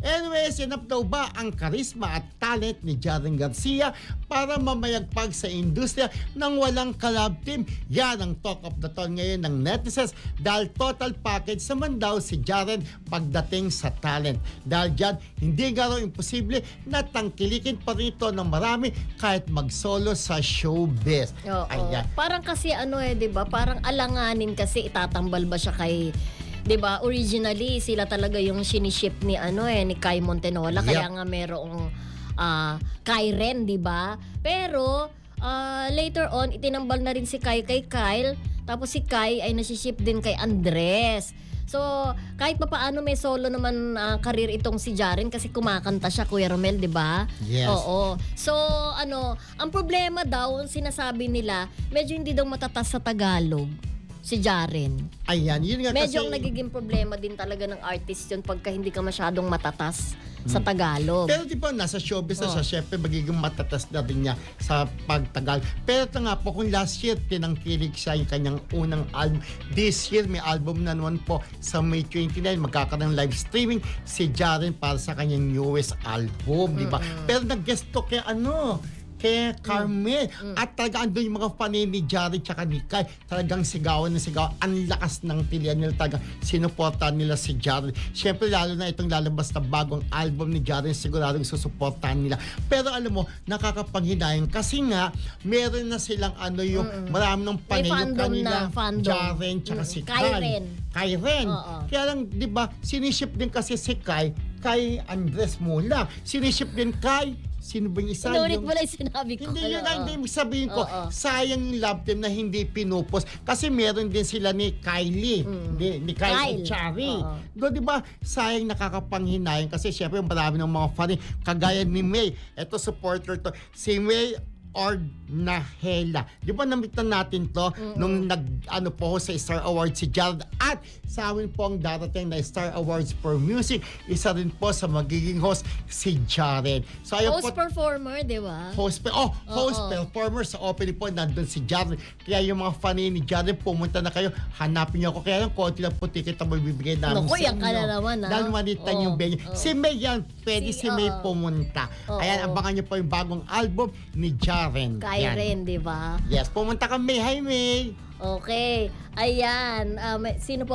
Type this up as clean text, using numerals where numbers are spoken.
Anyways, enough daw ba ang karisma at talent ni Jaren Garcia para mamayagpag sa industriya ng walang collab team? Yan ang talk of the town ngayon ng netizens dahil total package naman daw si Jaren pagdating sa talent. Dahil dyan, hindi nga raw imposible na tangkilikin pa rin ito ng marami kahit mag-solo sa showbiz. Ayan. Parang kasi diba? Parang alanganin kasi itatambal ba siya kay... 'Di ba? Originally sila talaga yung siniship ni ni Kai Montenola, kaya nga merong Kairen, 'di ba? Pero later on itinambal na rin si Kai kay Kyle, tapos si Kai ay nasiship din kay Andres. So, kahit pa paano may solo naman career itong si Jaren kasi kumakanta siya, Kuya Romel, 'di ba? Yes. Oo. So, ang problema daw, sinasabi nila, medyo hindi daw matatas sa Tagalog si Jaren. Ayan, yun nga medyo kasi... nagiging problema din talaga ng artist yun pagka hindi ka masyadong matatas sa Tagalog. Pero di ba, nasa showbiz na siya, syempre magiging matatas na rin niya sa pagtagal. Pero ito nga po, kung last year tinangkilig siya yung kanyang unang album, this year may album na naman po sa May 29, magkakaroon ng live streaming si Jaren para sa kanyang newest album, di ba? Pero nag-guest to kay kay Carmel. At talaga andun yung mga fan ni Jaren tsaka ni Kai. Talagang sigawan na sigawan. Ang lakas ng tilian nila, talaga sinuportahan nila si Jaren. Siyempre lalo na itong lalabas na bagong album ni Jaren, siguradong susuportahan nila. Pero alam mo, nakakapanghinayang kasi nga meron na silang yung marami ng panay yung kanila Jaren tsaka si Kai. Kairen. Kaya lang, di ba, siniship din kasi si Kai kay Andres Mula. Siniship din kay sino ba yung isa? Inulit mo lang yung sinabi ko. Hindi yun ang sabihin ko. Sayang yung love team na hindi pinupos. Kasi meron din sila ni Kylie. Ni Kyle Chari. Di ba, sayang, nakakapanghinayang kasi syempre marami ng mga fan kagaya ni May. Ito supporter to. Si May Ornahela. Di ba namitan natin to nung po sa Star Awards si Jared, at sa amin po ang darating na Star Awards for Music, isa rin po sa magiging host si Jared. So, host performer, di ba? Host performer sa opening po, nandun si Jared. Kaya yung mga fan ni Jared, pumunta na kayo, hanapin niyo ako. Kaya lang, konti lang po ticket na bibigay namin sa inyo. Yan ka na naman, dahil manitan yung venue. Si May yan, pwede si May pumunta. Ayan, abangan niyo po yung bagong album ni Jaren. Kairen, di ba? Yes, pumunta ka May. Hi, May! Okay. Ayan. Sino po